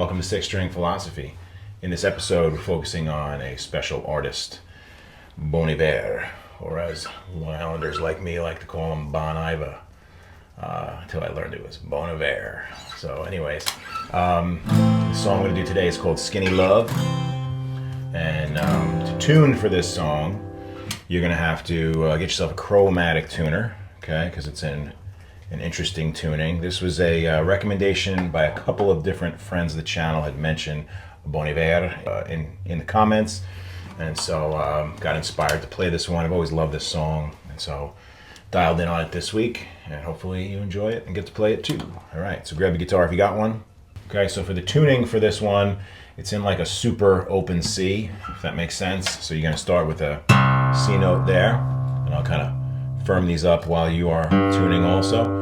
welcome to Six String Philosophy. In this episode, we're focusing on a special artist, Bon Iver, or as Long Islanders like me like to call him, Bon Iver, until I learned it was Bon Iver. So anyways, the song I'm going to do today is called Skinny Love. And to tune for this song, you're going to have to get yourself a chromatic tuner, okay, because it's in an interesting tuning. This was a recommendation by a couple of different friends of the channel, had mentioned Bon Iver in the comments, and so got inspired to play this one. I've always loved this song, and so dialed in on it this week, and hopefully you enjoy it and get to play it too. All right, so grab your guitar if you got one. Okay, so for the tuning for this one, it's in like a super open C, if that makes sense. So you're gonna start with a C note there, and I'll kind of firm these up while you are tuning also.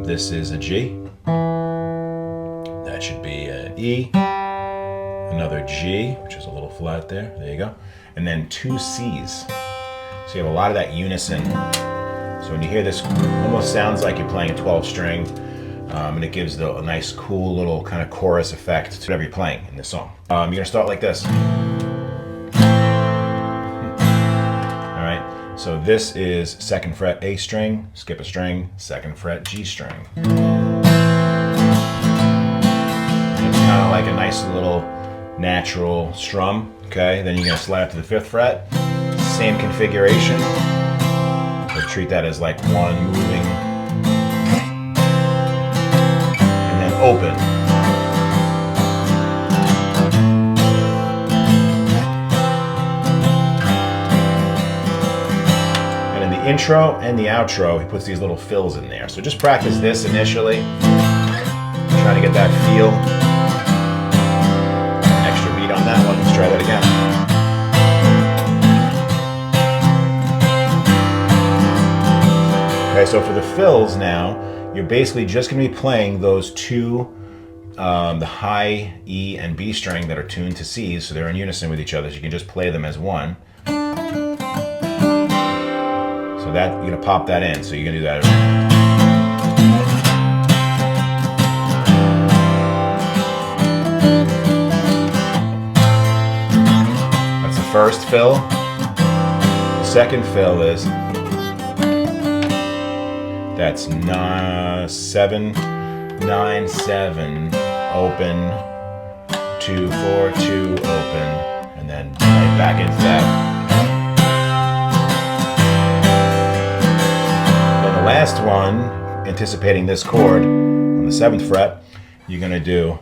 This is a G. That should be an E. Another G, which is a little flat there. There you go. And then two C's. So you have a lot of that unison. So when you hear this, it almost sounds like you're playing a 12 string, and it gives a nice, cool little kind of chorus effect to whatever you're playing in this song. You're gonna start like this. So this is 2nd fret A string, skip a string, 2nd fret G string. And it's kind of like a nice little natural strum, okay? Then you're gonna slide up to the 5th fret, same configuration. So treat that as like one moving, and then open. Intro and the outro, he puts these little fills in there. So just practice this initially. Trying to get that feel. An extra beat on that one. Let's try that again. Okay, so for the fills now, you're basically just going to be playing those two, the high E and B string that are tuned to C's, so they're in unison with each other. So you can just play them as one. So that, you're gonna pop that in, so you're gonna do that. That's the first fill. The second fill is, that's 7, 9, 7, open, 2, 4, 2, open, and then right back into that. Last one, anticipating this chord on the 7th fret, you're gonna do,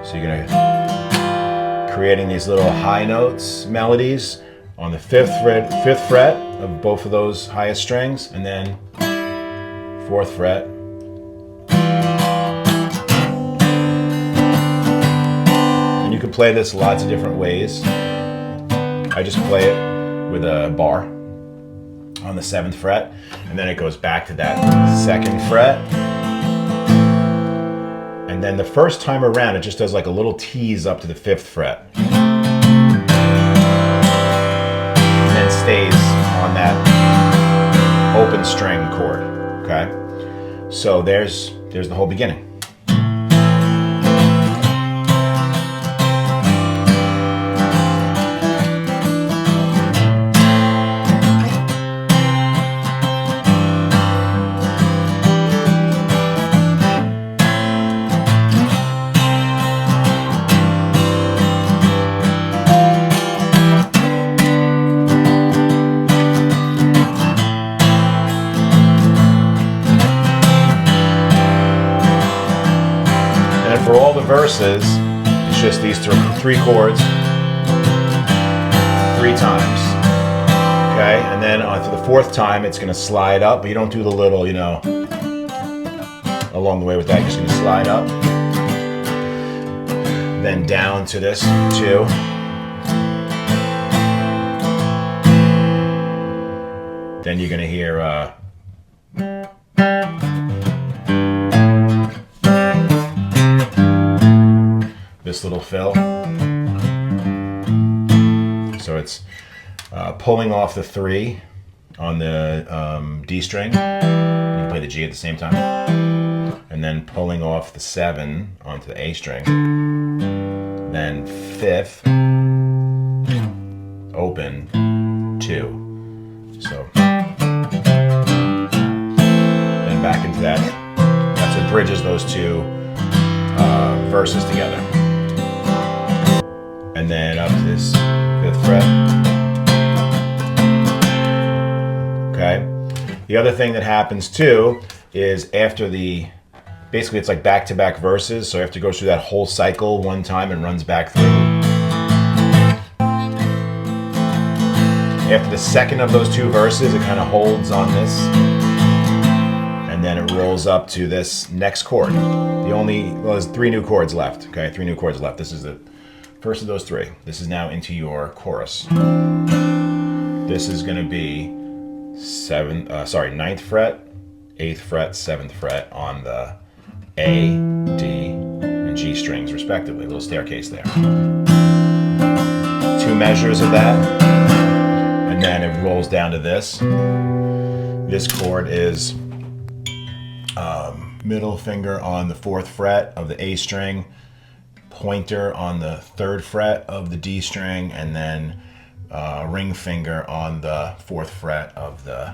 so you're gonna creating these little high notes, melodies on the 5th fret of both of those highest strings, and then 4th fret. And you can play this lots of different ways. I just play it with a bar on the 7th fret, and then it goes back to that 2nd fret, and then the first time around it just does like a little tease up to the 5th fret, and then stays on that open string chord. Okay, so there's the whole beginning. For all the verses, it's just these three chords, 3 times, okay? And then for the 4th time, it's gonna slide up, but you don't do the little, you know, along the way with that, you're just gonna slide up. Then down to this 2. Then you're gonna hear, this little fill. So it's pulling off the 3 on the D string. You can play the G at the same time. and then pulling off the 7 onto the A string, then 5th, open, 2. So then back into that. That's what bridges those two verses together. And then up to this 5th fret. Okay. The other thing that happens too is after basically it's like back-to-back verses, so you have to go through that whole cycle one time and runs back through. After the second of those 2 verses, it kind of holds on this, and then it rolls up to this next chord. There's 3 new chords left, okay? 3 new chords left. This is the first of those 3. This is now into your chorus. This is going to be 9th fret, 8th fret, 7th fret on the A, D, and G strings respectively. A little staircase there. 2 measures of that, and then it rolls down to this. This chord is middle finger on the 4th fret of the A string, pointer on the 3rd fret of the D string, and then ring finger on the 4th fret of the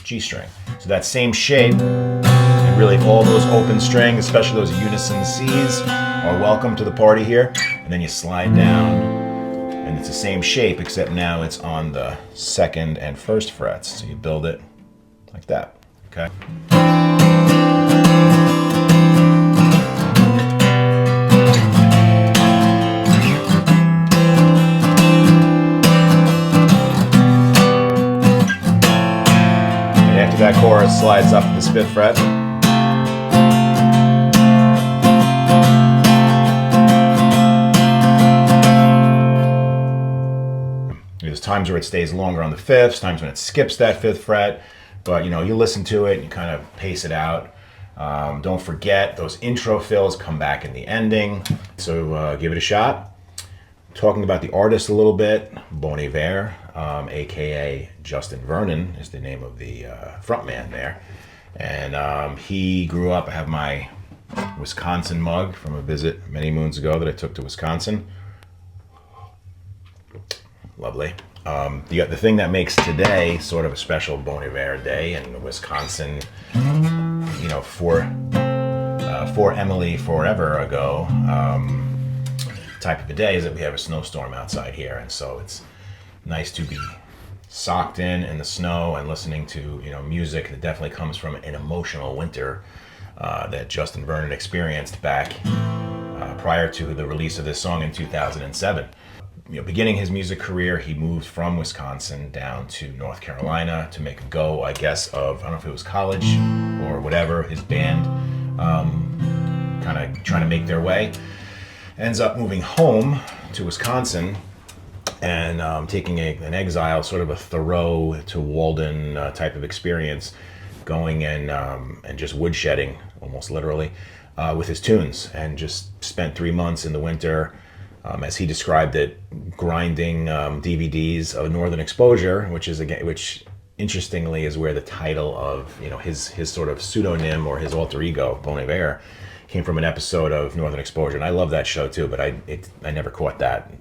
G string. So that same shape, and really all those open strings, especially those unison Cs, are welcome to the party here. And then you slide down, and it's the same shape, except now it's on the 2nd and 1st frets. So you build it like that, okay? That chorus slides up to this 5th fret. There's times where it stays longer on the 5th, times when it skips that 5th fret, but you listen to it and you kind of pace it out. Don't forget those intro fills come back in the ending, so give it a shot. Talking about the artist a little bit, Bon Iver, aka Justin Vernon is the name of the frontman there. And he grew up, I have my Wisconsin mug from a visit many moons ago that I took to Wisconsin. Lovely. The thing that makes today sort of a special Bon Iver day in Wisconsin, for Emily forever ago, type of a day is that we have a snowstorm outside here, and so it's nice to be socked in the snow and listening to music that definitely comes from an emotional winter that Justin Vernon experienced back prior to the release of this song in 2007. Beginning his music career, he moved from Wisconsin down to North Carolina to make a go, I guess, of, I don't know if it was college or whatever, his band kind of trying to make their way. Ends up moving home to Wisconsin and taking an exile, sort of a Thoreau to Walden type of experience, going and just woodshedding, almost literally, with his tunes, and just spent 3 months in the winter, as he described it, grinding DVDs of Northern Exposure, which interestingly is where the title of his sort of pseudonym or his alter ego, Bon Iver, came from an episode of Northern Exposure, and I love that show too. But I never caught that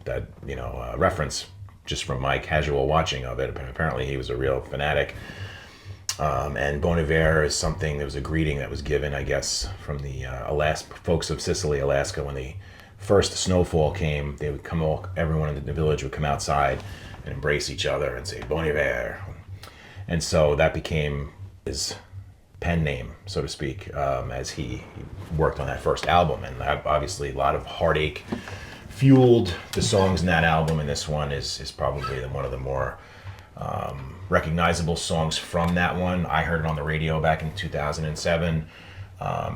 reference just from my casual watching of it. Apparently, he was a real fanatic. And Bon Iver is something. There was a greeting that was given, I guess, from the folks of Sicily, Alaska, when the first snowfall came. They would everyone in the village would come outside and embrace each other and say Bon Iver, and so that became his pen name, so to speak, as he worked on that first album. And obviously a lot of heartache fueled the songs in that album, and this one is probably one of the more recognizable songs from that one. I heard it on the radio back in 2007.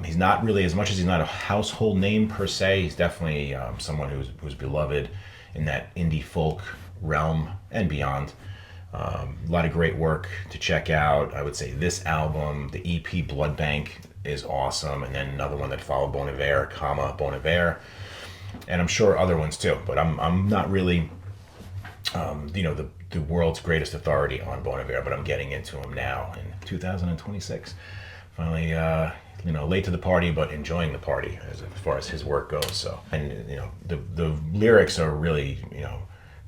He's not really, as much as he's not a household name per se, he's definitely someone who's beloved in that indie folk realm and beyond. A lot of great work to check out. I would say this album, the EP Blood Bank, is awesome, and then another one that followed Bon Iver, Bon Iver, and I'm sure other ones too. But I'm not really the world's greatest authority on Bon Iver, but I'm getting into him now in 2026. Finally late to the party, but enjoying the party as far as his work goes. So, and the lyrics are really,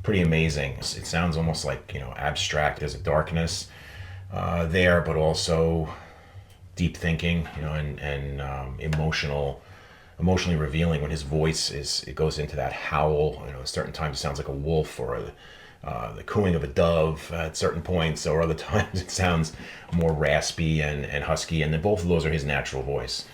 pretty amazing. It sounds almost like, abstract. There's a darkness there, but also deep thinking, and emotionally revealing when his voice it goes into that howl. At certain times it sounds like a wolf, or the cooing of a dove at certain points, or other times it sounds more raspy and husky, and then both of those are his natural voice.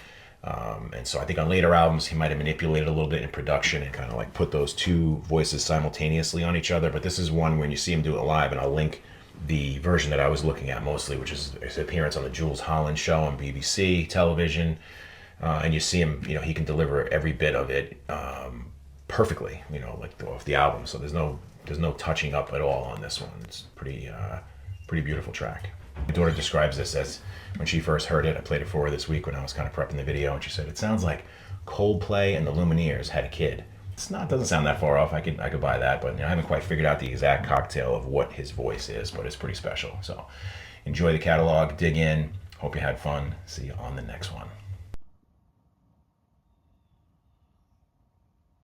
And so I think on later albums he might have manipulated a little bit in production and kind of like put those two voices simultaneously on each other. But this is one when you see him do it live, and I'll link the version that I was looking at mostly, which is his appearance on the Jules Holland show on BBC television. And you see him, he can deliver every bit of it perfectly, like off the album. So there's no touching up at all on this one. It's pretty beautiful track. My daughter describes this as, when she first heard it, I played it for her this week when I was kind of prepping the video, and she said, it sounds like Coldplay and the Lumineers had a kid. Doesn't sound that far off. I could buy that, but I haven't quite figured out the exact cocktail of what his voice is, but it's pretty special. So enjoy the catalog, dig in. Hope you had fun. See you on the next one.